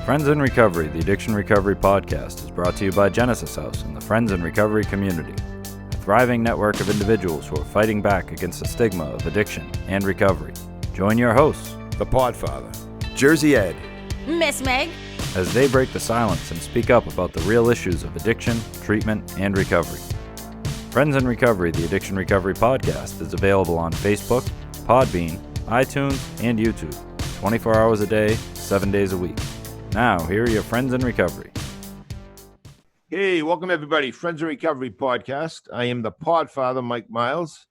Friends in Recovery, the Addiction Recovery Podcast, is brought to you by Genesis House and the Friends in Recovery community, a thriving network of individuals who are fighting back against the stigma of addiction and recovery. Join your hosts, the Podfather, Jersey Ed, Miss Meg, as they break the silence and speak up about the real issues of addiction, treatment, and recovery. Friends in Recovery, the Addiction Recovery Podcast, is available on Facebook, Podbean, iTunes, and YouTube, 24 hours a day, 7 days a week. Now, here are your Friends in Recovery. Hey, welcome everybody. Friends in Recovery Podcast. I am the Podfather, Mike Miles.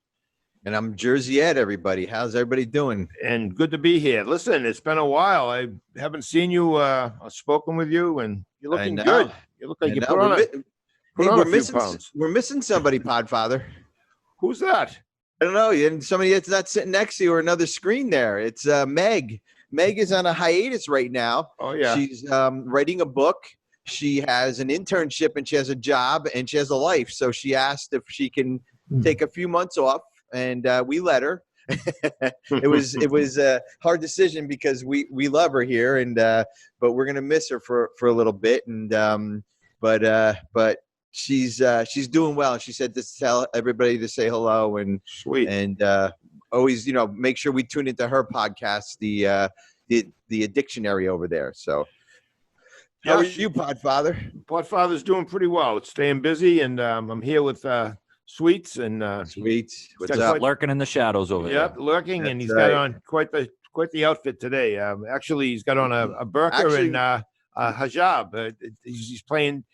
and I'm Jersey Ed, everybody. How's everybody doing? And good to be here. Listen, it's been a while. I haven't seen you or spoken with you, and you're looking good. You look like you put on a few pounds. We're missing somebody, Podfather. Who's that? I don't know. And somebody that's not sitting next to you or another screen there. It's Meg. Meg is on a hiatus right now. Oh, yeah. She's writing a book. She has an internship and she has a job and she has a life. So she asked if she can take a few months off, and we let her. It was a hard decision because we love her here, and but we're gonna miss her for a little bit. And but she's doing well. She said to tell everybody to say hello, and sweet, and always make sure we tune into her podcast, the Addictionary over there. So how are you, Podfather? Podfather's doing pretty well. It's staying busy, and I'm here with Sweets and Sweets. What's got up? Lurking in the shadows over there. Yep, lurking, and he's right. got on quite the outfit today. Actually, he's got on a burqa and a hijab. He's paying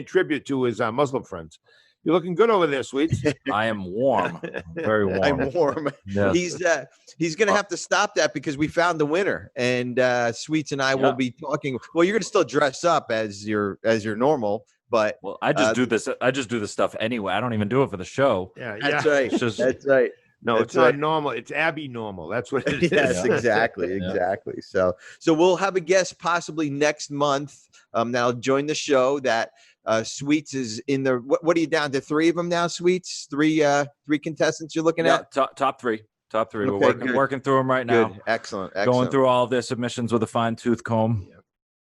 tribute to his Muslim friends. You're looking good over there, Sweets. I am warm. Very warm. I'm warm. Yes. He's going to have to stop that because we found the winner, and Sweets and I will be talking. Well, you're going to still dress up as your normal, but I just do this. I just do this stuff anyway. I don't even do it for the show. Yeah, that's right. That's right. No, it's not normal. It's Abby normal. That's what it is. Yes, exactly. So we'll have a guest possibly next month. Now join the show. That Sweets is in the. What are you down to? 3 of them now, Sweets. Three contestants you're looking at. Top three. Okay, We're working through them right now. Good. Excellent. Going through all of their submissions with a fine tooth comb.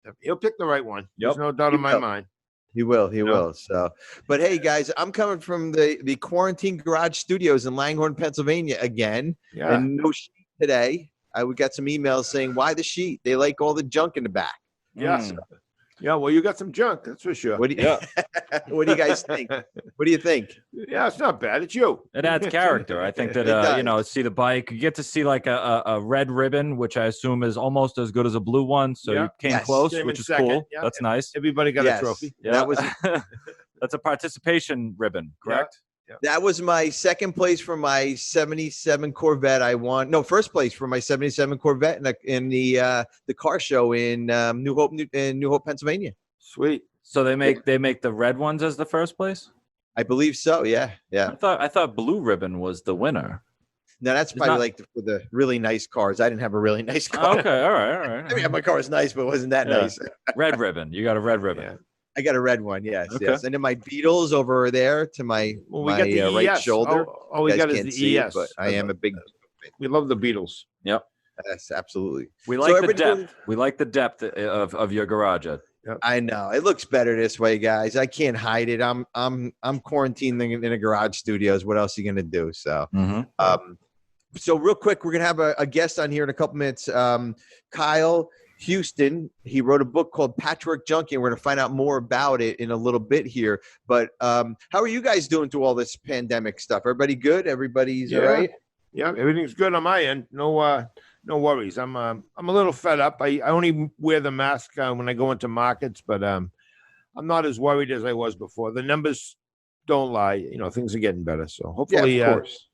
Yep. He'll pick the right one. Yep. There's no doubt in my mind. He will. So, but hey, guys, I'm coming from the Quarantine Garage Studios in Langhorne, Pennsylvania again. Yeah. And no sheet today. We got some emails saying, why the sheet? They like all the junk in the back. Yeah. Yeah, well, you got some junk, that's for sure. What do you guys think? What do you think? Yeah, it's not bad. It's you. It adds character. I think that see the bike. You get to see like a red ribbon, which I assume is almost as good as a blue one. So you came close, Came which in is second. cool. Yeah. That's nice. Everybody got a trophy. Yeah. That was that's a participation ribbon, correct? Yeah. that was my second place for my 77 Corvette. I won first place for my 77 Corvette in the car show in New Hope, Pennsylvania. Sweet. So they make the red ones as the first place? I believe so. Yeah. I thought blue ribbon was the winner. No, that's probably for the really nice cars. I didn't have a really nice car. Okay, all right. I mean, my car was nice, but it wasn't that nice. Red ribbon. You got a red ribbon. Yeah. I got a red one. Yes, Okay. yes. And then my Beatles over there to my got the right ES. shoulder. All we You got guys is can't the see it, ES. but I am a big. We love the Beatles. Yep. Yes, absolutely. We like the everybody- depth. We like the depth of your garage. Ed. I know it looks better this way, guys. I can't hide it. I'm quarantined in a garage studios. What else are you gonna do? So, so real quick, we're gonna have a guest on here in a couple minutes. Kyle Houston. He wrote a book called Patchwork Junkie, and we're gonna find out more about it in a little bit here. But how are you guys doing through all this pandemic stuff? Everybody good? Everybody's all right? Yeah, everything's good on my end. No worries. I'm a little fed up. I only wear the mask when I go into markets, but I'm not as worried as I was before. The numbers don't lie. Things are getting better. So hopefully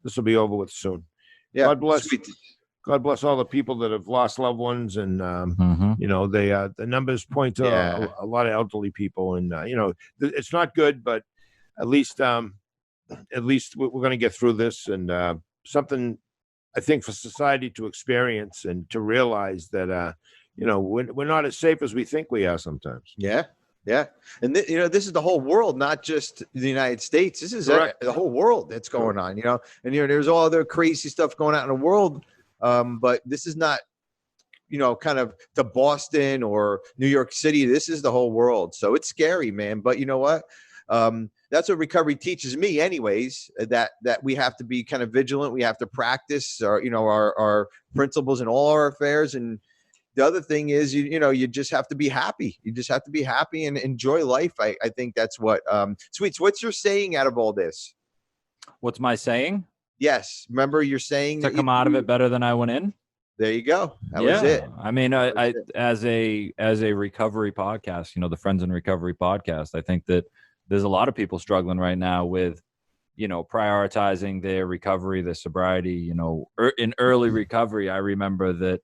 this will be over with soon. Yeah. God bless. Sweet. God bless all the people that have lost loved ones, and the numbers point to a lot of elderly people, and it's not good, but at least we're going to get through this, and something I think for society to experience and to realize that we're not as safe as we think we are sometimes. Yeah. And this is the whole world, not just the United States. This is the whole world that's going on, and there's all other crazy stuff going on in the world. But this is not kind of to Boston or New York City. This is the whole world. So it's scary, man. But you know what? That's what recovery teaches me anyways, that we have to be kind of vigilant. We have to practice our principles in all our affairs. And the other thing is, you just have to be happy. You just have to be happy and enjoy life. I think that's what, Sweets, what's your saying out of all this? What's my saying? Yes. Remember you're saying to come out of it better than I went in. There you go. That was it. I mean, I as a recovery podcast, the Friends in Recovery podcast, I think that there's a lot of people struggling right now with, prioritizing their recovery, their sobriety. In early recovery, I remember that,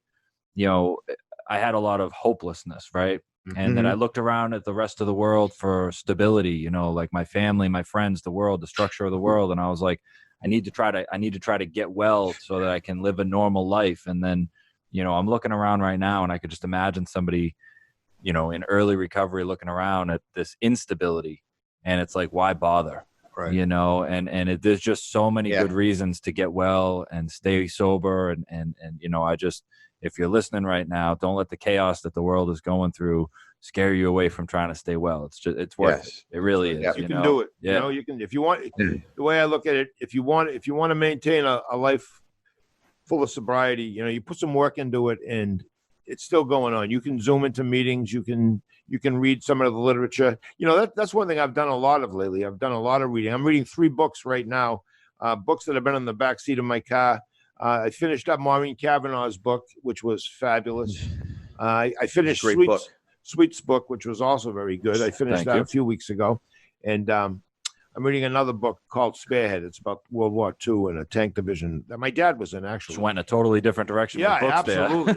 I had a lot of hopelessness, right? Mm-hmm. And then I looked around at the rest of the world for stability, like my family, my friends, the world, the structure of the world. And I was like, I need to try to get well so that I can live a normal life. And then, I'm looking around right now and I could just imagine somebody, in early recovery looking around at this instability. And it's like, why bother? Right. There's just so many good reasons to get well and stay sober. And if you're listening right now, don't let the chaos that the world is going through scare you away from trying to stay well. It's worth it. It really is. Yeah, you can do it. Yeah. You can, if you want, the way I look at it, if you want to maintain a life full of sobriety, you put some work into it and it's still going on. You can Zoom into meetings. You can read some of the literature. That's one thing I've done a lot of lately. I've done a lot of reading. I'm reading 3 books right now, books that have been in the backseat of my car. I finished up Maureen Kavanaugh's book, which was fabulous. I finished Sweet's book, which was also very good. I finished that a few weeks ago. And I'm reading another book called Spearhead. It's about World War II and a tank division that my dad was in, actually. Just went in a totally different direction. Yeah, absolutely.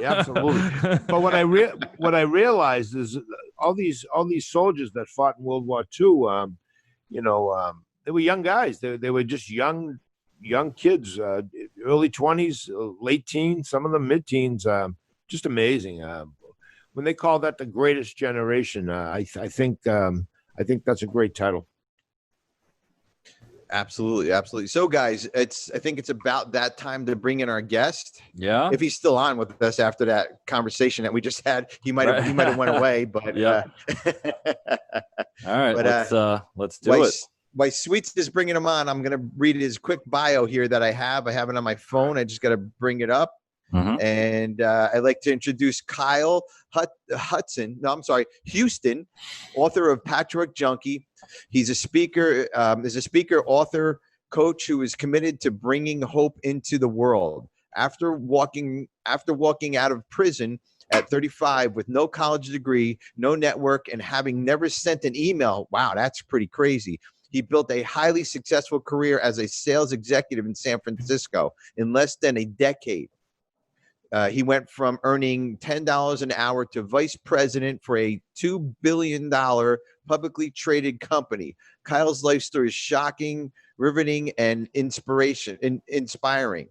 But what I realized is all these soldiers that fought in World War II, they were young guys. They were just young kids, early 20s, late teens, some of them mid-teens. Just amazing. When they call that the greatest generation, I think that's a great title. Absolutely. So, guys, I think it's about that time to bring in our guest. Yeah. If he's still on with us after that conversation that we just had, he might have went away. But yeah. All right. But, let's do it. While Sweets is bringing him on, I'm going to read his quick bio here that I have. I have it on my phone. I just got to bring it up. Mm-hmm. And I'd like to introduce Kyle Houston, author of Patchwork Junkie. He's a speaker, author, coach who is committed to bringing hope into the world. After walking out of prison at 35 with no college degree, no network, and having never sent an email. Wow, that's pretty crazy. He built a highly successful career as a sales executive in San Francisco in less than a decade. He went from earning $10 an hour to vice president for a $2 billion publicly traded company. Kyle's life story is shocking, riveting, and inspiring.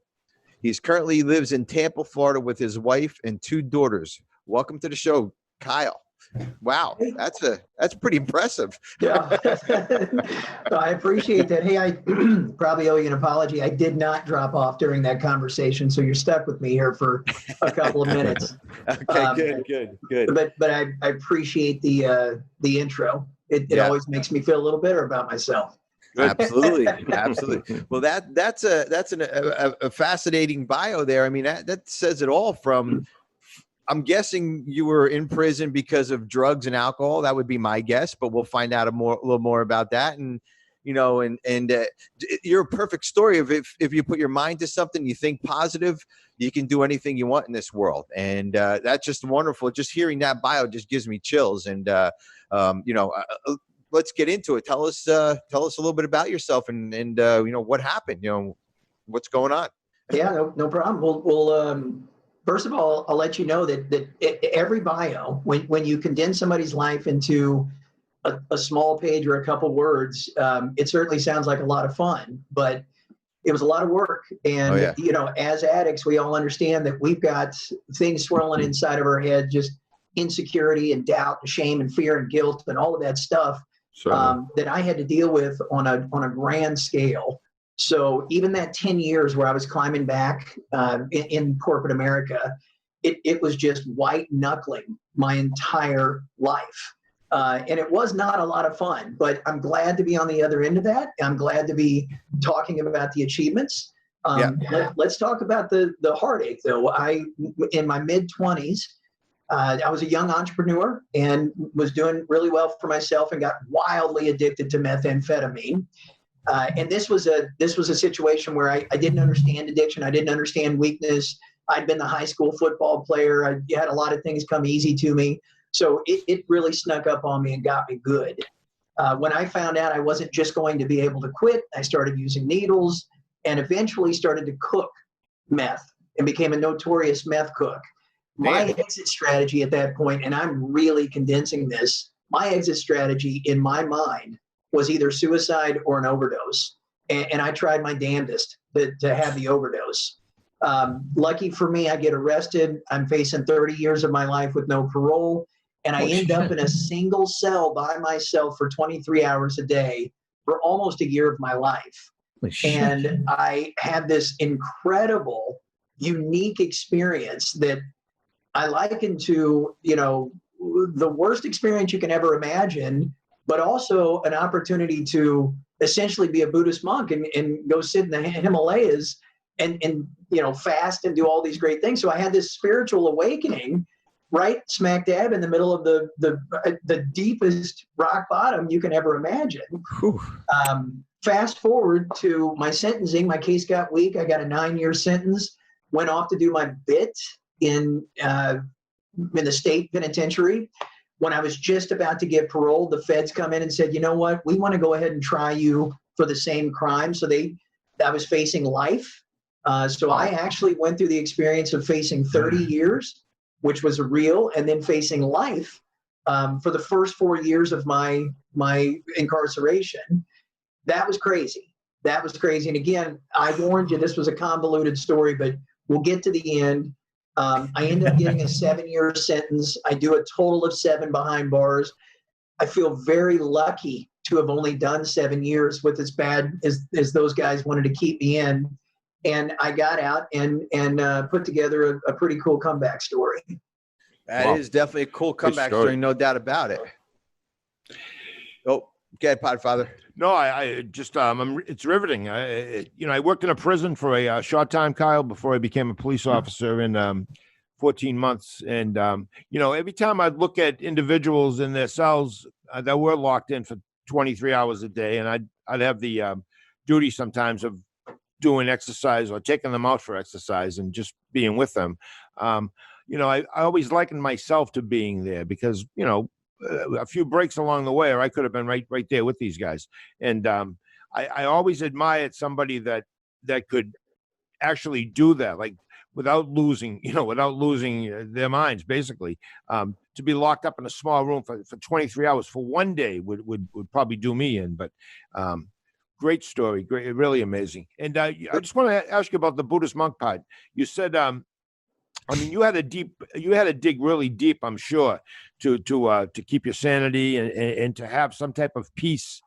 He currently lives in Tampa, Florida with his wife and 2 daughters. Welcome to the show, Kyle. Wow, that's pretty impressive. Yeah, I appreciate that. Hey, I probably owe you an apology. I did not drop off during that conversation, so you're stuck with me here for a couple of minutes. Okay, good. But I appreciate the intro. It always makes me feel a little better about myself. Absolutely. Well, that's a fascinating bio there. I mean, that says it all. From I'm guessing you were in prison because of drugs and alcohol. That would be my guess, but we'll find out a little more about that. And you're a perfect story of if you put your mind to something, you think positive, you can do anything you want in this world. And that's just wonderful. Just hearing that bio just gives me chills. And let's get into it. Tell us a little bit about yourself and what happened. What's going on. Yeah, no problem. We'll first of all, I'll let you know that every bio, when you condense somebody's life into a small page or a couple words, it certainly sounds like a lot of fun, but it was a lot of work. And, as addicts, we all understand that we've got things swirling inside of our head, just insecurity and doubt and shame and fear and guilt and all of that stuff that I had to deal with on a grand scale. So even that 10 years where I was climbing back in corporate America, it was just white knuckling my entire life. And it was not a lot of fun, but I'm glad to be on the other end of that. I'm glad to be talking about the achievements. Let's talk about the heartache, though. In my mid-20s, I was a young entrepreneur and was doing really well for myself and got wildly addicted to methamphetamine. And this was a situation where I didn't understand addiction. I didn't understand weakness. I'd been the high school football player. I had a lot of things come easy to me. So it really snuck up on me and got me good. When I found out I wasn't just going to be able to quit, I started using needles and eventually started to cook meth and became a notorious meth cook. My exit strategy at that point, and I'm really condensing this, my exit strategy in my mind was either suicide or an overdose. And I tried my damnedest to have the overdose. Lucky for me, I get arrested. I'm facing 30 years of my life with no parole. And I end up in a single cell by myself for 23 hours a day for almost a year of my life. And I had this incredible, unique experience that I liken to, the worst experience you can ever imagine, but also an opportunity to essentially be a Buddhist monk and go sit in the Himalayas and fast and do all these great things. So I had this spiritual awakening right smack dab in the middle of the deepest rock bottom you can ever imagine. Fast forward to my sentencing, my case got weak. I got a 9-year sentence, went off to do my bit in the state penitentiary. When I was just about to get paroled, the feds come in and said, you know what, we want to go ahead and try you for the same crime. So I was facing life. So I actually went through the experience of facing 30 years, which was real, and then facing life for the first 4 years of my incarceration. That was crazy. And again, I warned you, this was a convoluted story, but we'll get to the end. I ended up getting a 7-year sentence. I do a total of 7 behind bars. I feel very lucky to have only done 7 years with as bad as those guys wanted to keep me in. And I got out and put together a pretty cool comeback story. That is definitely a cool comeback story, no doubt about it. Oh, go ahead, Podfather. No, I just it's riveting. I worked in a prison for a short time, Kyle, before I became a police officer in 14 months. And every time I'd look at individuals in their cells that were locked in for 23 hours a day, and I'd have the duty sometimes of doing exercise or taking them out for exercise and just being with them. I always likened myself to being there because, a few breaks along the way, or I could have been right there with these guys. And I always admired somebody that could actually do that, like without losing their minds, basically. To be locked up in a small room for 23 hours for one day would probably do me in. But great story, great, really amazing. And I just want to ask you about the Buddhist monk part. You said, you had to dig really deep, I'm sure, to keep your sanity and to have some type of peace,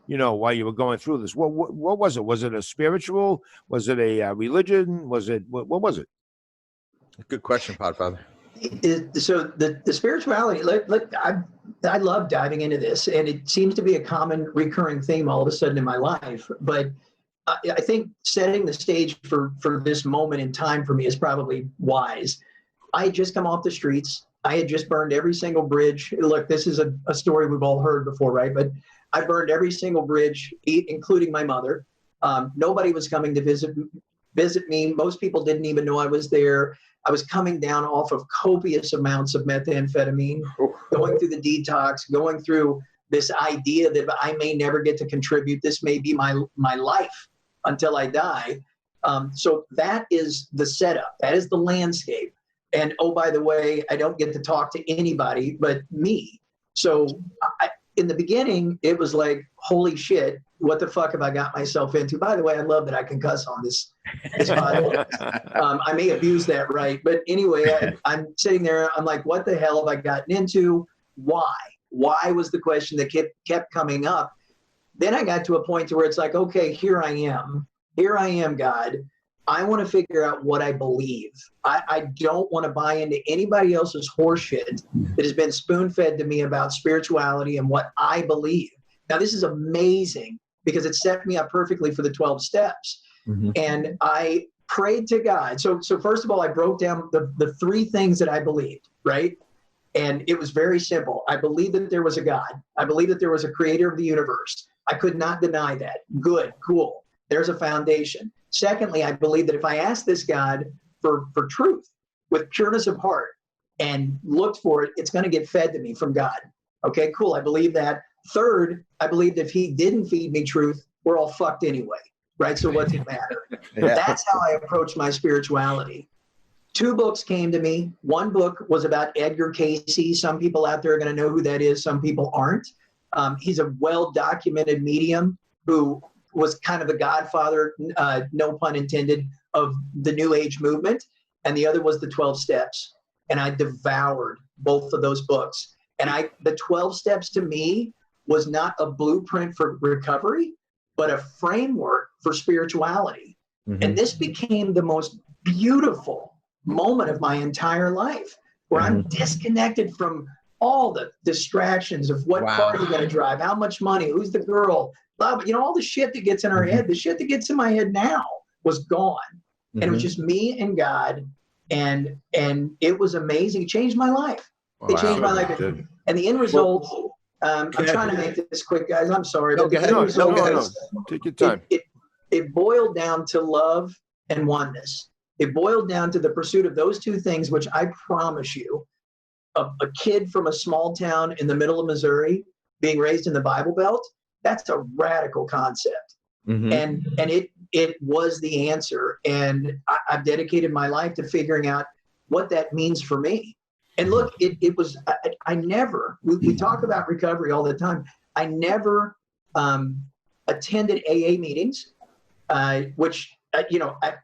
while you were going through this. What was it? Was it a spiritual? Was it a religion? Was it what was it? Good question, Podfather. So the spirituality, look, I love diving into this, and it seems to be a common recurring theme all of a sudden in my life. But I think setting the stage for this moment in time for me is probably wise. I had just come off the streets. I had just burned every single bridge. Look, this is a story we've all heard before, right? But I burned every single bridge, including my mother. Nobody was coming to visit me. Most people didn't even know I was there. I was coming down off of copious amounts of methamphetamine, going through the detox, going through this idea that I may never get to contribute. This may be my life until I die. So that is the setup. That is the landscape. And oh, by the way, I don't get to talk to anybody but me. So in the beginning, it was like, holy shit, what the fuck have I got myself into? By the way, I love that I can cuss on this podcast. I may abuse that right. But anyway, I'm sitting there. I'm like, what the hell have I gotten into? Why? Why was the question that kept coming up? Then I got to a point to where it's like, okay, here I am, God. I want to figure out what I believe. I don't want to buy into anybody else's horseshit that has been spoon-fed to me about spirituality and what I believe. Now, this is amazing because it set me up perfectly for the 12 steps. Mm-hmm. And I prayed to God. So first of all, I broke down the three things that I believed, right? And it was very simple. I believed that there was a God. I believed that there was a creator of the universe. I could not deny that. Good, cool. There's a foundation. Secondly, I believe that if I asked this God for truth with pureness of heart and looked for it, it's going to get fed to me from God. Okay, cool. I believe that. Third, I believed if he didn't feed me truth, we're all fucked anyway, right? So what's it matter? Yeah. That's how I approach my spirituality. 2 books came to me. 1 book was about Edgar Cayce. Some people out there are going to know who that is. Some people aren't. He's a well-documented medium who was kind of the godfather, no pun intended, of the New Age movement. And the other was the 12 Steps. And I devoured both of those books. And the 12 Steps to me was not a blueprint for recovery, but a framework for spirituality. Mm-hmm. And this became the most beautiful moment of my entire life, where I'm disconnected from all the distractions of what car you're going to drive, how much money, who's the girl, blah, all the shit that gets in our head. The shit that gets in my head now was gone. And it was just me and God. And it was amazing. It changed my life. It changed my life. And the end result, I'm trying to make this quick, guys. I'm sorry. No, go ahead. No. Take your time. It boiled down to love and oneness. It boiled down to the pursuit of those 2 things, which I promise you, a kid from a small town in the middle of Missouri being raised in the Bible Belt, that's a radical concept. Mm-hmm. And it was the answer. And I've dedicated my life to figuring out what that means for me. And look, it was, I never, we talk about recovery all the time. I never attended AA meetings, which, I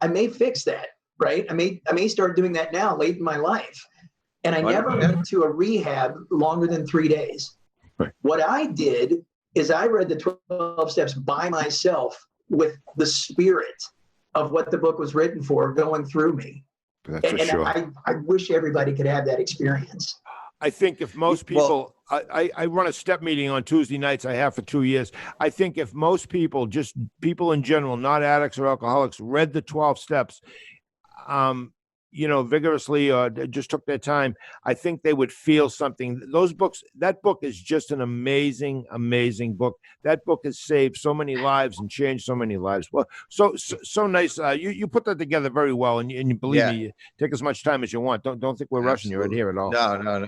may fix that. Right. I may start doing that now late in my life. And I never went to a rehab longer than 3 days. Right. What I did is I read the 12 Steps by myself with the spirit of what the book was written for going through me. That's for sure. I wish everybody could have that experience. I think if most people, I run a step meeting on Tuesday nights. I have for 2 years. I think if most people, just people in general, not addicts or alcoholics, read the 12 Steps, vigorously or just took their time, I think they would feel something. Those books, that book is just an amazing, amazing book. That book has saved so many lives and changed so many lives. Well, so nice. You put that together very well, and you believe me, you take as much time as you want. Don't think we're rushing you right here at all. No.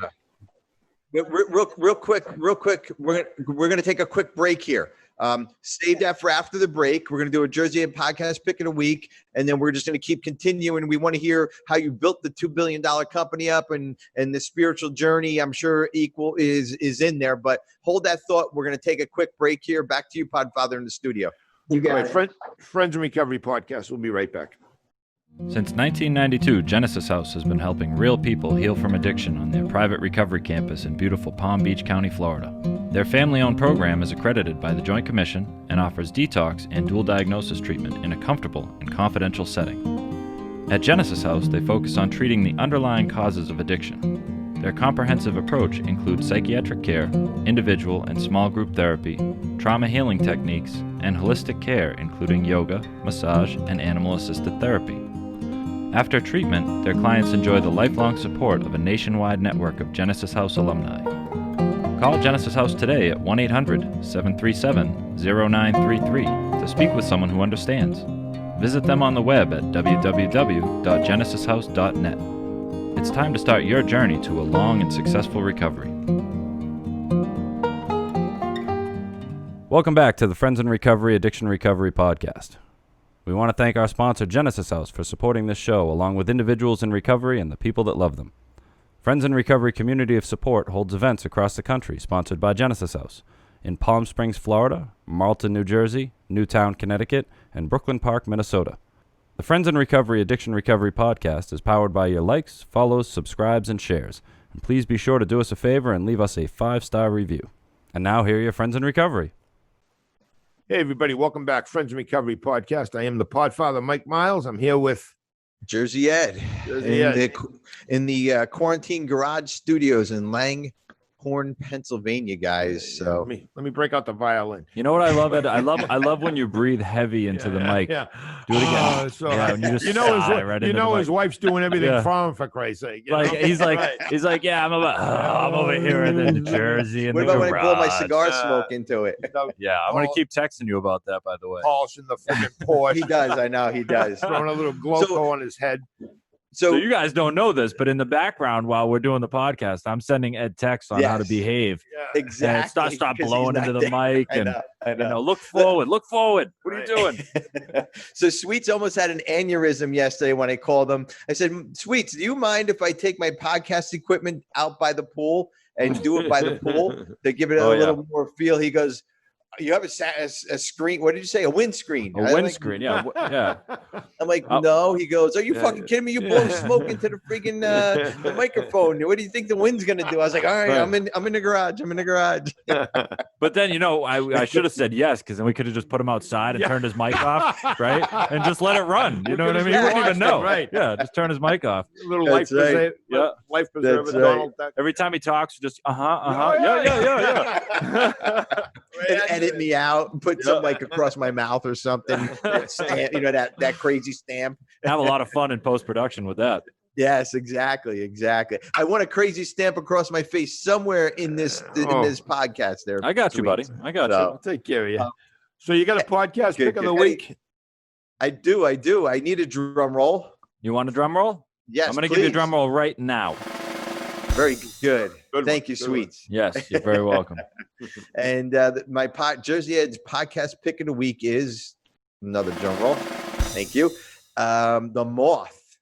Real quick, we're going to take a quick break here. Save that for after the break. We're going to do a Jersey Ed podcast pick of the week, and then we're just going to keep continuing. We want to hear how you built the $2 billion company up and the spiritual journey. I'm sure equal is in there, but hold that thought. We're going to take a quick break here. Back to you, Podfather, in the studio. You got it. Friends in Recovery podcast. We'll be right back. Since 1992, Genesis House has been helping real people heal from addiction on their private recovery campus in beautiful Palm Beach County, Florida. Their family-owned program is accredited by the Joint Commission and offers detox and dual diagnosis treatment in a comfortable and confidential setting. At Genesis House, they focus on treating the underlying causes of addiction. Their comprehensive approach includes psychiatric care, individual and small group therapy, trauma healing techniques, and holistic care including yoga, massage, and animal-assisted therapy. After treatment, their clients enjoy the lifelong support of a nationwide network of Genesis House alumni. Call Genesis House today at 1-800-737-0933 to speak with someone who understands. Visit them on the web at www.genesishouse.net. It's time to start your journey to a long and successful recovery. Welcome back to the Friends in Recovery Addiction Recovery Podcast. We want to thank our sponsor, Genesis House, for supporting this show, along with individuals in recovery and the people that love them. Friends in Recovery Community of Support holds events across the country sponsored by Genesis House in Palm Springs, Florida, Marlton, New Jersey, Newtown, Connecticut, and Brooklyn Park, Minnesota. The Friends in Recovery Addiction Recovery Podcast is powered by your likes, follows, subscribes, and shares. And please be sure to do us a favor and leave us a 5-star review. And now, here are your Friends in Recovery. Hey, everybody. Welcome back. Friends in Recovery Podcast. I am the Podfather, Mike Miles. I'm here with Jersey Ed in the quarantine garage studios in Langhorne, Pennsylvania, guys. So let me break out the violin. You know what I love, Ed? I love when you breathe heavy into the mic. Yeah. Do it again. When you just his wife's doing everything for him, for Christ's sake. He's like, yeah, I'm over here in Jersey. What about when I blow my cigar smoke into it? Yeah, I'm gonna keep texting you about that, by the way. Polishing the freaking Porsche. He does. I know he does. Throwing a little Gloco on his head. So you guys don't know this, but in the background while we're doing the podcast, I'm sending Ed texts on how to behave. Yeah. Exactly. And stop blowing into the mic. I know. Look forward. What are you doing? So Sweets almost had an aneurysm yesterday when I called him. I said, Sweets, do you mind if I take my podcast equipment out by the pool and do it by the pool to give it a little more feel? He goes, you have a screen. What did you say? A windscreen. A windscreen. Yeah. I'm like, no. He goes, are you fucking kidding me? You blow smoke into the freaking the microphone. What do you think the wind's going to do? I was like, all right, I'm in the garage. But then, I should have said yes, because then we could have just put him outside and turned his mic off, right? And just let it run. You know what I mean? He wouldn't even know. Right. Yeah, just turn his mic off. A little life preserver. Life preserver. Donald Duck. Every time he talks, just Yeah. And edit me out and put some across my mouth or something. Stamp, that crazy stamp. Have a lot of fun in post-production with that. Yes, exactly. I want a crazy stamp across my face somewhere in this podcast there. I got you, buddy. I got you. I'll take care of you. So you got a podcast pick of the week? I do. I need a drum roll. You want a drum roll? Yes, I'm going to give you a drum roll right now. Very good. Thank you, Sweets. Yes, you're very welcome. And my Jersey Ed's podcast pick of the week is another drum roll. Thank you. The Moth.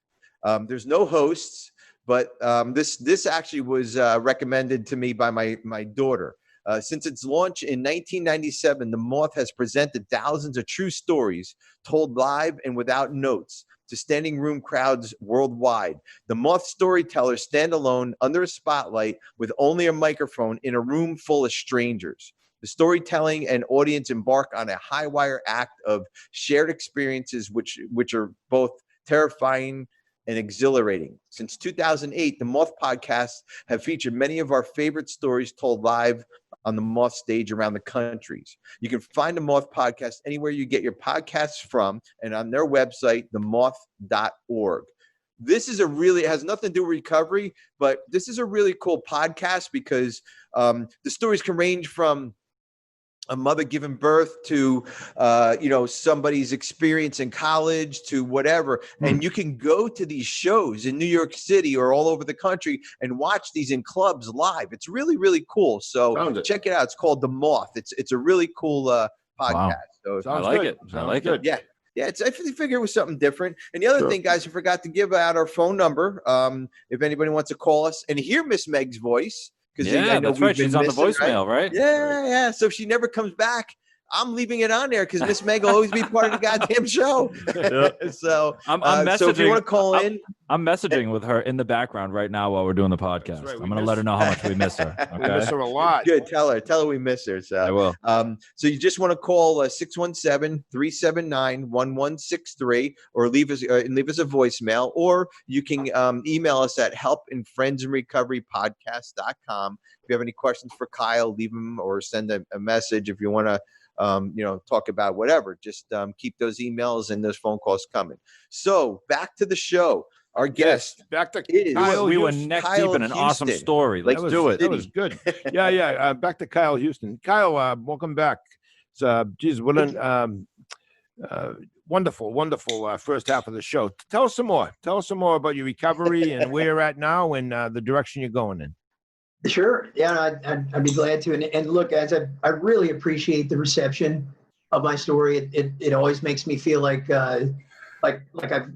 There's no hosts, but this actually was recommended to me by my daughter. Since its launch in 1997, The Moth has presented thousands of true stories told live and without notes to standing room crowds worldwide. The Moth storytellers stand alone under a spotlight with only a microphone in a room full of strangers. The storytelling and audience embark on a high wire act of shared experiences, which are both terrifying and exhilarating. Since 2008, the Moth Podcast have featured many of our favorite stories told live on the Moth stage around the countries. You can find the Moth Podcast anywhere you get your podcasts from and on their website, themoth.org. This is it has nothing to do with recovery, but this is a really cool podcast because the stories can range from a mother giving birth to, somebody's experience in college to whatever. And you can go to these shows in New York City or all over the country and watch these in clubs live. It's really, really cool. So check it out. It's called The Moth. It's a really cool podcast. Wow. So I like it. Yeah. Yeah, I figure it was something different. And the other thing, guys, I forgot to give out our phone number. If anybody wants to call us and hear Miss Meg's voice. Yeah, that's right. She's on the voicemail, right? Yeah. So if she never comes back, I'm leaving it on there because Miss Meg will always be part of the goddamn show. So I'm messaging. So if you want to call in, I'm messaging with her in the background right now while we're doing the podcast. Right, I'm going to let her know how much we miss her. Okay? We miss her a lot. Good. Tell her we miss her. So I will. So you just want to call 617-379-1163 or leave us a voicemail, or you can email us at helpinfriendsandrecoverypodcast.com. If you have any questions for Kyle, leave them or send a message. If you want to talk about whatever, just keep those emails and those phone calls coming. So back to the show. Our guest, back to Kyle. We were neck deep in an awesome story. Let's do it. That was good. Yeah. Back to Kyle Houston. Kyle, welcome back. So, what an wonderful first half of the show. Tell us some more. Tell us some more about your recovery and where you're at now and the direction you're going in. Sure. Yeah, I'd be glad to. And look, guys, I really appreciate the reception of my story. It always makes me feel like I've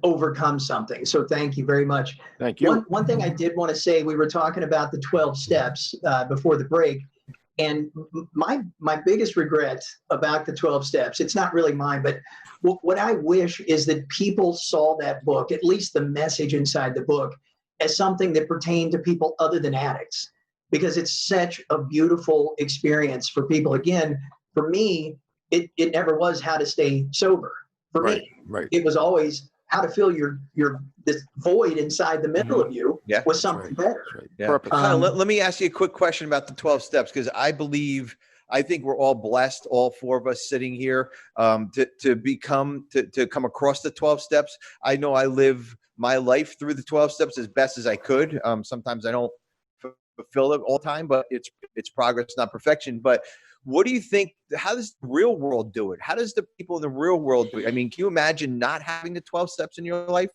overcome something. So thank you very much. Thank you. One thing I did want to say, we were talking about the 12 steps before the break. And my biggest regret about the 12 steps, it's not really mine, but what I wish is that people saw that book, at least the message inside the book, as something that pertained to people other than addicts. Because it's such a beautiful experience for people. Again, for me, it never was how to stay sober for me. Right. It was always how to fill your this void inside the middle of you with something better. Right. Yeah. Kyle, let me ask you a quick question about the 12 steps, because I think we're all blessed, all four of us sitting here, to come across the 12 steps. I know I live my life through the 12 steps as best as I could. Sometimes I don't fulfill it all the time, but it's progress, not perfection. But what do you think? How does the real world do it? How does the people in the real world do it? I mean, can you imagine not having the 12 steps in your life?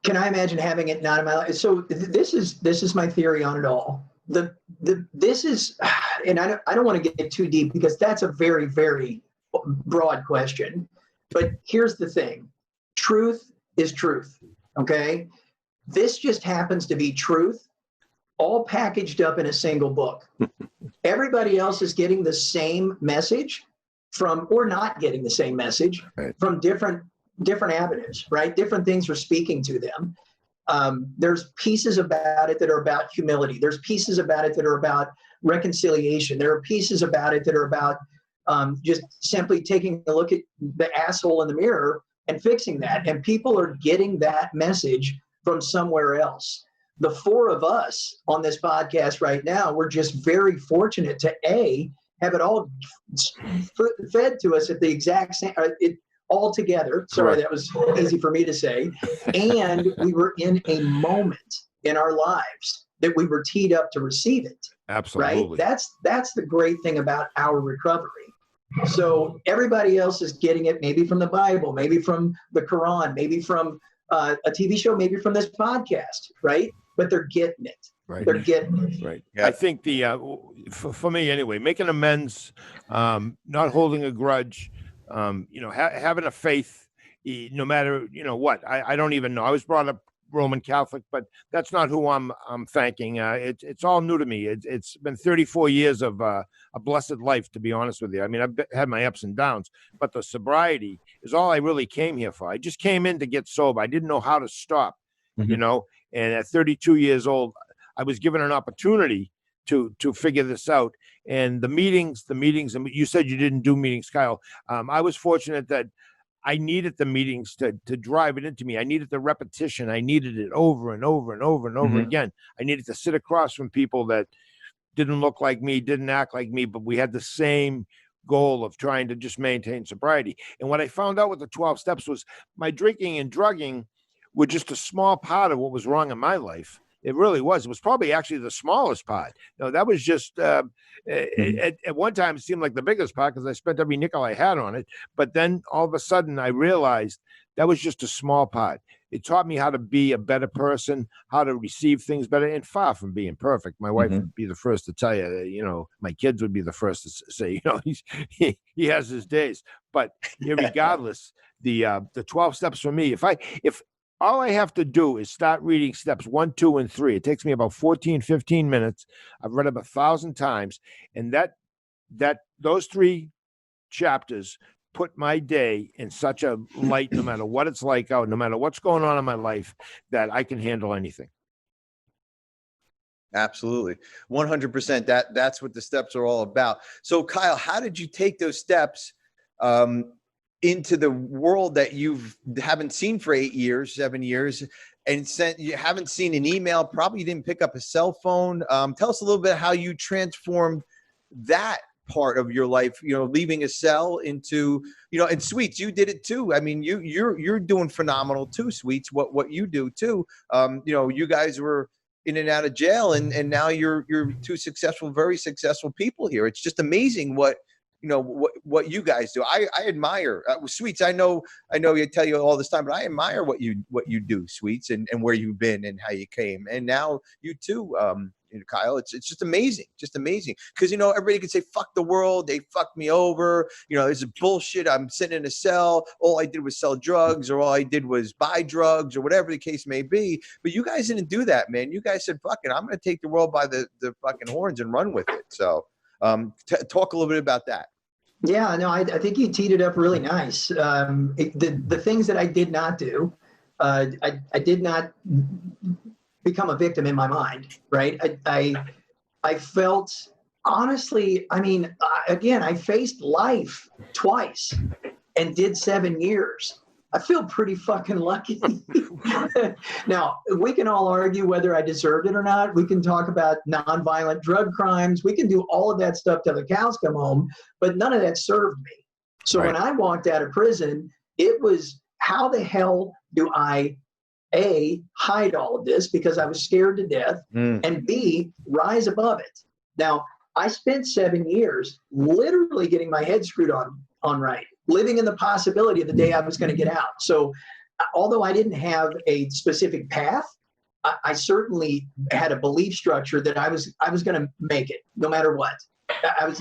Can I imagine having it not in my life? So this is my theory on it all. This is, and I don't want to get too deep because that's a very, very broad question. But here's the thing: truth is truth. Okay, this just happens to be truth, all packaged up in a single book. Everybody else is getting the same message from, or not getting the same message from different avenues, right? Different things are speaking to them. There's pieces about it that are about humility. There's pieces about it that are about reconciliation. There are pieces about it that are about just simply taking a look at the asshole in the mirror and fixing that. And people are getting that message from somewhere else. The four of us on this podcast right now, we're just very fortunate to have it all fed to us at the exact same, all together. Sorry, that was easy for me to say. And we were in a moment in our lives that we were teed up to receive it. Absolutely. Right? That's the great thing about our recovery. So everybody else is getting it maybe from the Bible, maybe from the Quran, maybe from a TV show, maybe from this podcast, right? But they're getting it. Right. They're getting it. Right. Yeah. I think for me anyway, making amends, not holding a grudge, having a faith, no matter, what. I don't even know. I was brought up Roman Catholic, but that's not who I'm thanking. It's all new to me. It's been 34 years of a blessed life, to be honest with you. I mean, I've had my ups and downs, but the sobriety is all I really came here for. I just came in to get sober. I didn't know how to stop, and at 32 years old, I was given an opportunity to figure this out. And the meetings, and you said you didn't do meetings, Kyle. I was fortunate that I needed the meetings to drive it into me. I needed the repetition. I needed it over and over and over and over again. I needed to sit across from people that didn't look like me, didn't act like me, but we had the same goal of trying to just maintain sobriety. And what I found out with the 12 steps was my drinking and drugging were just a small part of what was wrong in my life. It really was. It was probably actually the smallest part. That was just at one time it seemed like the biggest part because I spent every nickel I had on it. But then all of a sudden I realized that was just a small part. It taught me how to be a better person, how to receive things better, and far from being perfect. My wife would be the first to tell you, my kids would be the first to say, he has his days. But regardless, the 12 steps for me, if all I have to do is start reading steps 1, 2, and 3. It takes me about 14, 15 minutes. I've read them 1,000 times. And those 3 chapters put my day in such a light, no matter what it's like out, no matter what's going on in my life, that I can handle anything. Absolutely. 100%. That's what the steps are all about. So Kyle, how did you take those steps into the world that you haven't seen for 7 years, and you haven't seen an email, probably didn't pick up a cell phone. Tell us a little bit how you transformed that part of your life, leaving a cell into, and Sweets, you did it too. I mean, you're doing phenomenal too, Sweets, what you do too. You guys were in and out of jail and now you're 2 very successful people here. It's just amazing what you guys do. I admire Sweets. I know I tell you all this time, but I admire what you do, Sweets, and where you've been and how you came. And now you too, Kyle, it's just amazing. Because, everybody can say, fuck the world. They fucked me over. It's bullshit. I'm sitting in a cell. All I did was sell drugs, or all I did was buy drugs, or whatever the case may be. But you guys didn't do that, man. You guys said, fuck it, I'm going to take the world by the fucking horns and run with it. So talk a little bit about that. Yeah, no, I think you teed it up really nice. The things that I did not do, I did not become a victim in my mind, right? I felt Honestly, I mean, again, I faced life twice and did 7 years. I feel pretty fucking lucky. Now, we can all argue whether I deserved it or not. We can talk about nonviolent drug crimes. We can do all of that stuff till the cows come home, but none of that served me. So when I walked out of prison, it was, how the hell do I, A, hide all of this because I was scared to death, and B, rise above it. Now, I spent 7 years literally getting my head screwed on right, living in the possibility of the day I was going to get out. So although I didn't have a specific path, I certainly had a belief structure that I was going to make it no matter what. I was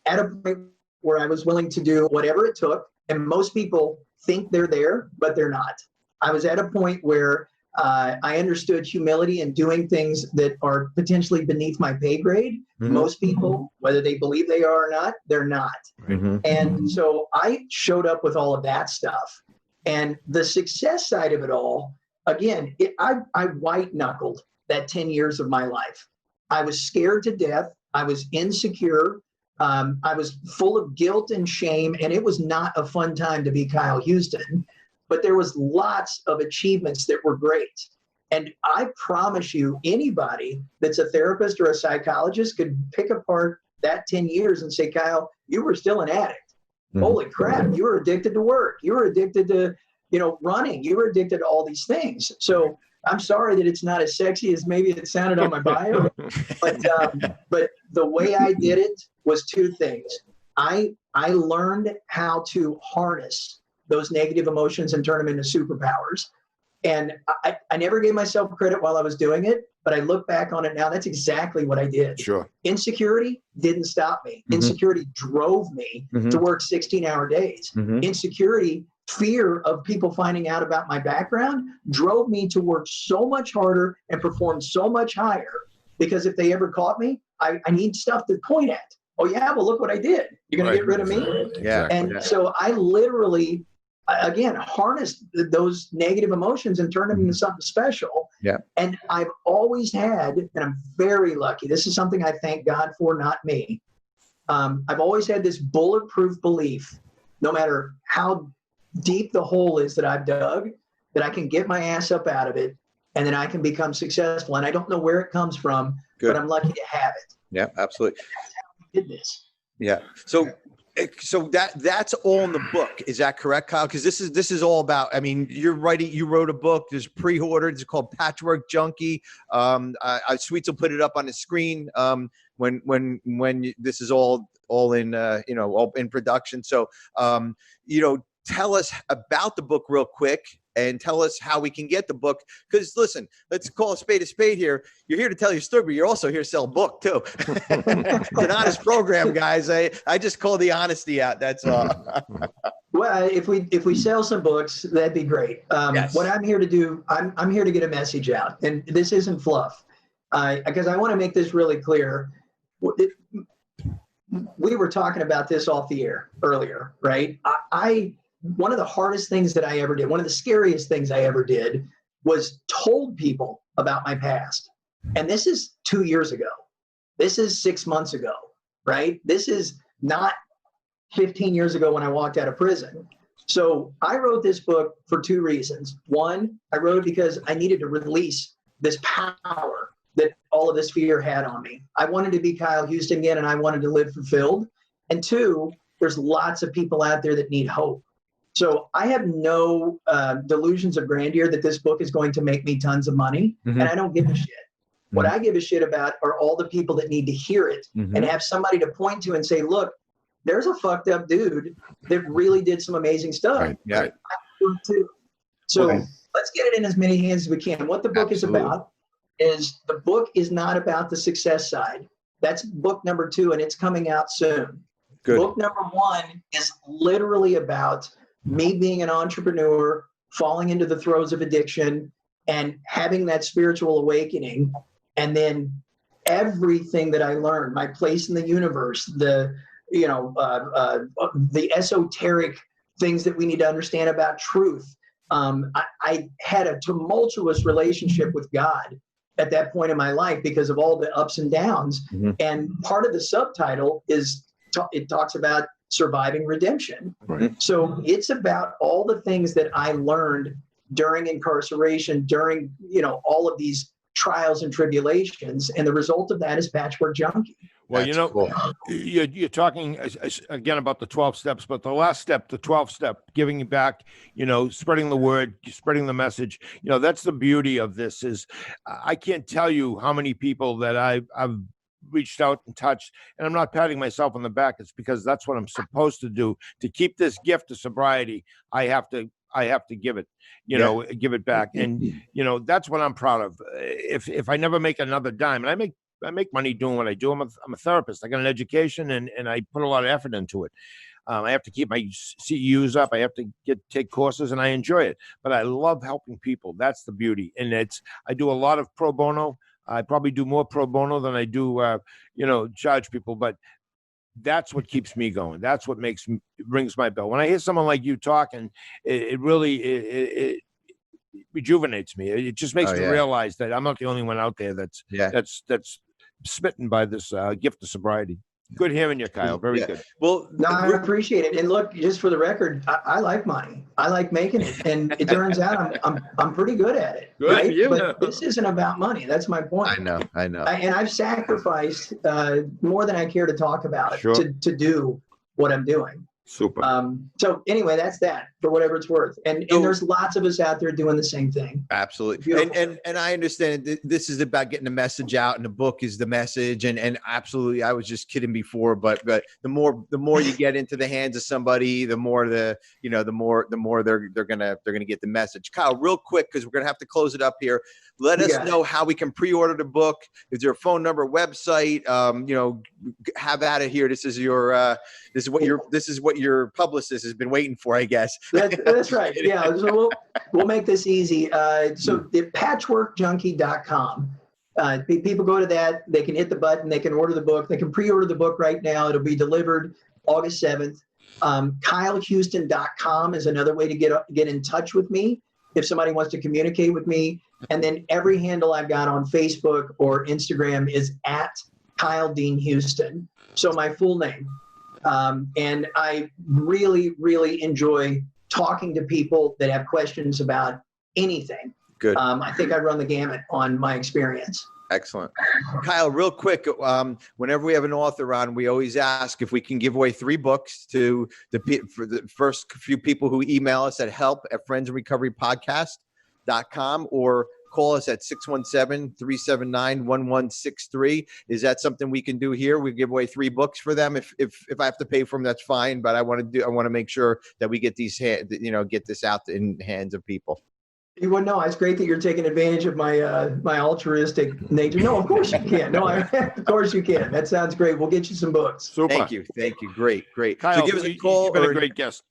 at a point where I was willing to do whatever it took. And most people think they're there, but they're not. I was at a point where I understood humility and doing things that are potentially beneath my pay grade. Most people, whether they believe they are or not, they're not. And so I showed up with all of that stuff. And the success side of it all, again, I white knuckled that 10 years of my life. I was scared to death. I was insecure. I was full of guilt and shame, and it was not a fun time to be Kyle Houston. But there was lots of achievements that were great. And I promise you, anybody that's a therapist or a psychologist could pick apart that 10 years and say, Kyle, you were still an addict. Holy crap, you were addicted to work. You were addicted to, running. You were addicted to all these things. So I'm sorry that it's not as sexy as maybe it sounded on my bio. But the way I did it was two things. I learned how to harness those negative emotions and turn them into superpowers. And I never gave myself credit while I was doing it, but I look back on it now, that's exactly what I did. Sure. Insecurity didn't stop me. Insecurity drove me to work 16-hour days. Insecurity, fear of people finding out about my background, drove me to work so much harder and perform so much higher, because if they ever caught me, I need stuff to point at. Oh yeah, well look what I did. You're going to get rid of me? Yeah. And so I literally, again, harnessed those negative emotions and turned them into something special. Yeah. And I've always had, and I'm very lucky, this is something I thank God for, not me. I've always had this bulletproof belief, no matter how deep the hole is that I've dug, that I can get my ass up out of it and then I can become successful. And I don't know where it comes from, but I'm lucky to have it. Yeah, absolutely. That's how we did this. Yeah. So that's all in the book. Is that correct, Kyle? Because this is all about, I mean, you wrote a book, there's pre-ordered, it's called Patchwork Junkie. Sweets will put it up on the screen when this is all in, all in production. So, tell us about the book real quick and tell us how we can get the book. Because listen, let's call a spade here. You're here to tell your story, but you're also here to sell a book too. It's an honest program, guys. I just call the honesty out. That's all. Well, if we sell some books, that'd be great. Yes. What I'm here to do, I'm here to get a message out, and this isn't fluff, because I want to make this really clear. We were talking about this off the air earlier, right? One of the hardest things that I ever did, one of the scariest things I ever did, was told people about my past. And this is 2 years ago. This is 6 months ago, right? This is not 15 years ago when I walked out of prison. So I wrote this book for two reasons. One, I wrote it because I needed to release this power that all of this fear had on me. I wanted to be Kyle Houston again, and I wanted to live fulfilled. And two, there's lots of people out there that need hope. So I have no delusions of grandeur that this book is going to make me tons of money, and I don't give a shit. What I give a shit about are all the people that need to hear it and have somebody to point to and say, look, there's a fucked up dude that really did some amazing stuff. Right. Yeah. I do too. So let's get it in as many hands as we can. What the book is about is, the book is not about the success side. That's book number 2, and it's coming out soon. Good. Book number 1 is literally about me being an entrepreneur, falling into the throes of addiction and having that spiritual awakening. And then everything that I learned, my place in the universe, the esoteric things that we need to understand about truth. I had a tumultuous relationship with God at that point in my life because of all the ups and downs. Mm-hmm. And part of the subtitle is it talks about surviving redemption. Right. So it's about all the things that I learned during incarceration, during, all of these trials and tribulations. And the result of that is Patchwork Junkie. Well, That's cool. you're talking again about the 12 steps, but the last step, the 12th step, giving back, spreading the word, spreading the message. That's the beauty of this is I can't tell you how many people that I've reached out and touched, and I'm not patting myself on the back. It's because that's what I'm supposed to do. To keep this gift of sobriety, I have to give it, give it back. And, that's what I'm proud of. If I never make another dime, and I make money doing what I do. I'm a therapist. I got an education and I put a lot of effort into it. I have to keep my CEUs up. I have to take courses and I enjoy it, but I love helping people. That's the beauty. And I do a lot of pro bono. I probably do more pro bono than I do, charge people, but that's what keeps me going. That's what rings my bell. When I hear someone like you talking, it really rejuvenates me. It just makes me realize that I'm not the only one out there that's smitten by this gift of sobriety. Good hearing you, Kyle. Very good. Well, no, I appreciate it. And look, just for the record, I like money. I like making it, and it turns out I'm pretty good at it. Good right? for you. But this isn't about money. That's my point. I know. And I've sacrificed more than I care to talk about to do what I'm doing. Super. So anyway, that's that for whatever it's worth. And there's lots of us out there doing the same thing. Absolutely. And I understand this is about getting the message out, and the book is the message. And absolutely, I was just kidding before, but the more you get into the hands of somebody, the more they're gonna get the message. Kyle, real quick, because we're gonna have to close it up here. Let us know how we can pre-order the book. Is there a phone number, website? Have at it here. This is what your publicist has been waiting for, I guess. That's right. Yeah. So we'll make this easy. So the patchworkjunkie.com. People go to that. They can hit the button. They can order the book. They can pre-order the book right now. It'll be delivered August 7th. KyleHouston.com is another way to get in touch with me if somebody wants to communicate with me. And then every handle I've got on Facebook or Instagram is at Kyle Dean Houston. So my full name. And I really, really enjoy talking to people that have questions about anything. Good. I think I run the gamut on my experience. Excellent. Kyle, real quick, whenever we have an author on, we always ask if we can give away 3 books for the first few people who email us at help@friendsandrecoverypodcast.com or call us at 617-379-1163. Is that something we can do here? We give away 3 books for them. If I have to pay for them, that's fine. But I want to make sure that we get these, get this out in the hands of people. You wouldn't know. It's great that you're taking advantage of my my altruistic nature. No, of course you can. No, of course you can. That sounds great. We'll get you some books. Super. Thank you. Great. Kyle, so give us a call. You've been a great guest.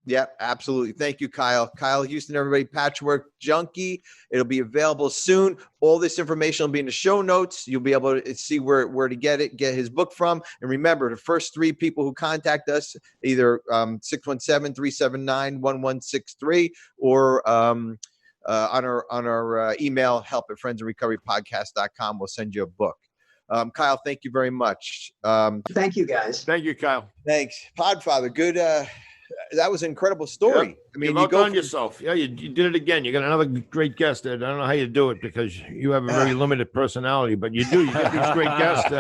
Yeah, absolutely. Thank you, Kyle. Kyle Houston, everybody, Patchwork Junkie. It'll be available soon. All this information will be in the show notes. You'll be able to see where to get his book from. And remember, the first 3 people who contact us, either 617-379-1163 or on our email, help@friendsandrecoverypodcast.com. We'll send you a book. Kyle, thank you very much. Thank you, guys. Thank you, Kyle. Thanks. Podfather, good. That was an incredible story. Yep. I mean, you outdone yourself. Yeah, you did it again. You got another great guest. I don't know how you do it because you have a very limited personality, but you do. You get these great guests.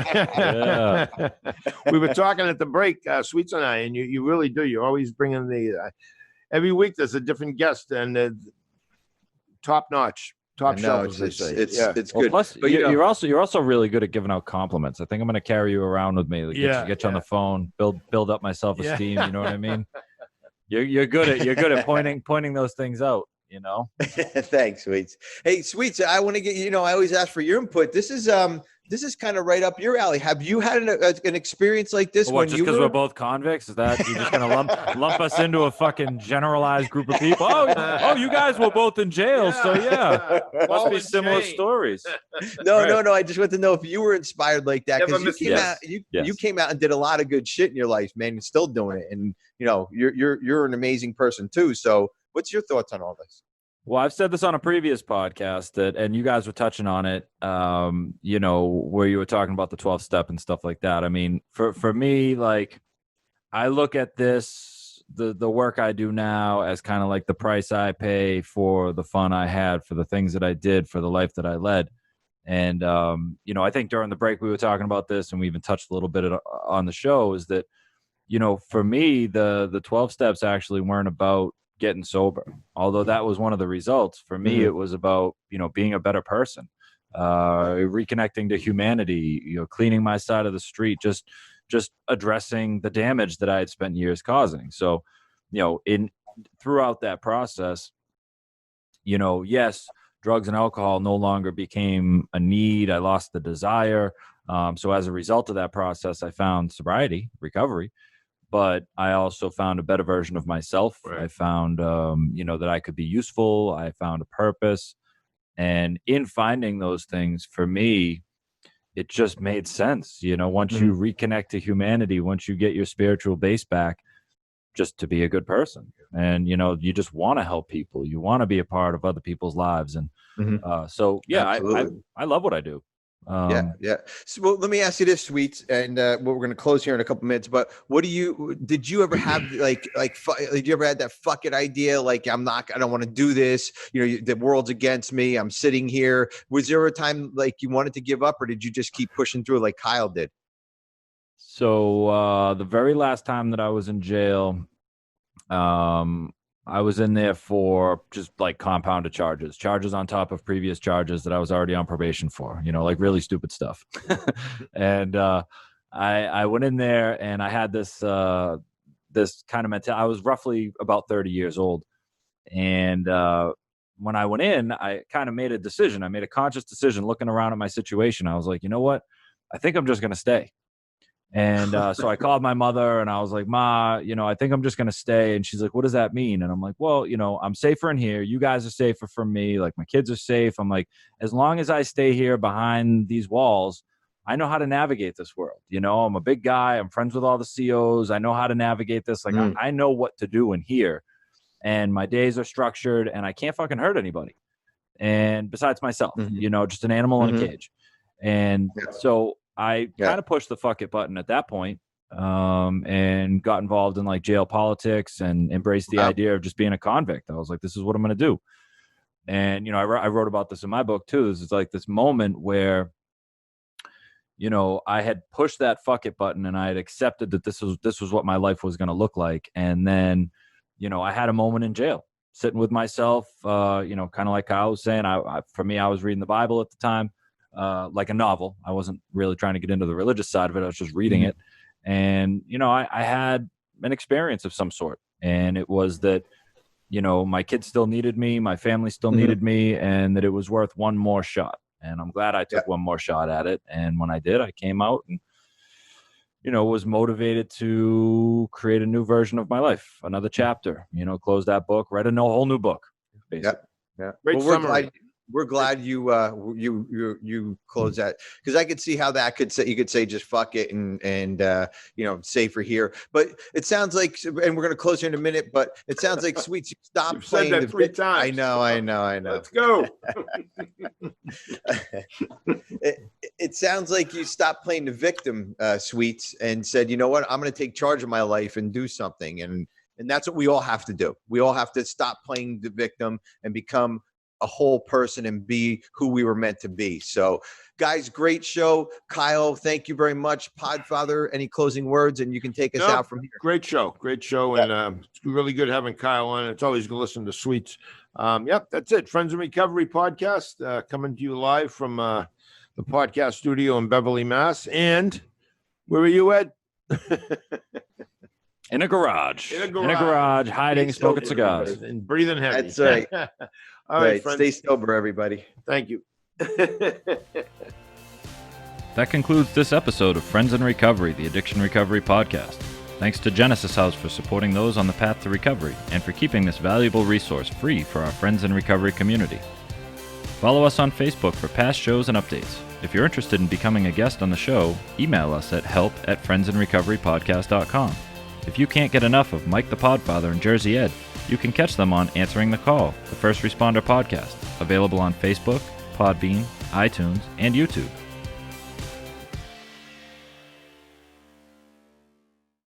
We were talking at the break, Sweets and I, and you really do. You always bring in every week there's a different guest and top notch. Top shelf, as they say. It's good. Plus, but you're also really good at giving out compliments. I think I'm going to carry you around with me. Get you on the phone, build up my self-esteem. You know what I mean? You're good at pointing those things out. Thanks, Sweets. Hey, Sweets, I want to get I always ask for your input. This is kind of right up your alley. Have you had an experience like this? Just because we're both convicts? Is that you're just going to lump us into a fucking generalized group of people? Oh, you guys were both in jail, so yeah. Must be similar stories. No. I just want to know if you were inspired like that because you came out and did a lot of good shit in your life, man. You're still doing it, and you're an amazing person too. So, what's your thoughts on all this? Well, I've said this on a previous podcast and you guys were touching on it, where you were talking about the 12 step and stuff like that. I mean, for me, like, I look at this, the work I do now as kind of like the price I pay for the fun I had, for the things that I did, for the life that I led. And, I think during the break we were talking about this, and we even touched a little bit on the show, is that, for me, the 12 steps actually weren't about getting sober, although that was one of the results. For me, it was about, being a better person, reconnecting to humanity, cleaning my side of the street, just addressing the damage that I had spent years causing. So, throughout that process, yes, drugs and alcohol no longer became a need. I lost the desire. So as a result of that process, I found sobriety, recovery, but I also found a better version of myself. Right. I found, that I could be useful. I found a purpose. And in finding those things, for me, it just made sense. Once you reconnect to humanity, once you get your spiritual base back, just to be a good person. And, you just want to help people. You want to be a part of other people's lives. And I love what I do. Yeah. So, well, let me ask you this, Sweets, and we're going to close here in a couple minutes. But did you ever have did you ever had that fuck it idea? Like, I don't want to do this. The world's against me. I'm sitting here. Was there a time like you wanted to give up, or did you just keep pushing through like Kyle did? So the very last time that I was in jail, I was in there for just like compounded charges on top of previous charges that I was already on probation for, like really stupid stuff. And I went in there and I had this kind of mentality. I was roughly about 30 years old. And when I went in, I kind of made a decision. I made a conscious decision looking around at my situation. I was like, you know what? I think I'm just going to stay. And so I called my mother and I was like, Ma, I think I'm just going to stay. And she's like, what does that mean? And I'm like, well, I'm safer in here. You guys are safer from me. Like, my kids are safe. I'm like, as long as I stay here behind these walls, I know how to navigate this world. I'm a big guy. I'm friends with all the COs. I know how to navigate this. Like, I know what to do in here. And my days are structured and I can't fucking hurt anybody. And besides myself, just an animal in a cage. And so I kind of pushed the fuck it button at that point, and got involved in like jail politics and embraced the idea of just being a convict. I was like, this is what I'm going to do. And, I wrote about this in my book too. This is like this moment where, I had pushed that fuck it button and I had accepted that this was what my life was going to look like. And then, I had a moment in jail sitting with myself, kind of like Kyle was saying, for me, I was reading the Bible at the time. Like a novel. I wasn't really trying to get into the religious side of it. I was just reading it. And, I had an experience of some sort. And it was that, my kids still needed me. My family still needed me. And that it was worth one more shot. And I'm glad I took one more shot at it. And when I did, I came out and, was motivated to create a new version of my life. Another chapter, close that book, write a whole new book. Basically. Yeah. Great summary. We're glad you close that, because I could see how that you could say just fuck it and safer here. But it sounds like, and we're going to close here in a minute, but it sounds like Sweets, you stopped playing said that 3 times. I know. Let's go. It sounds like you stopped playing the victim, Sweets, and said, you know what, I'm going to take charge of my life and do something. And that's what we all have to do. We all have to stop playing the victim and become a whole person and be who we were meant to be. So guys, great show. Kyle, thank you very much. Podfather, any closing words, and you can take us out from here. Great show. And it's really good having Kyle on. It's always good to listen to Sweets. That's it. Friends in Recovery podcast, coming to you live from the podcast studio in Beverly, Mass. And where are you, Ed? In a garage, hiding, smoking cigars, and breathing heavy. That's right. All right, friends. Stay sober, everybody. Thank you. That concludes this episode of Friends in Recovery, the Addiction Recovery Podcast. Thanks to Genesis House for supporting those on the path to recovery and for keeping this valuable resource free for our Friends in Recovery community. Follow us on Facebook for past shows and updates. If you're interested in becoming a guest on the show, email us at help@friendsinrecoverypodcast.com. If you can't get enough of Mike the Podfather and Jersey Ed, You can catch them on Answering the Call, the First Responder podcast, available on Facebook, Podbean, iTunes, and YouTube.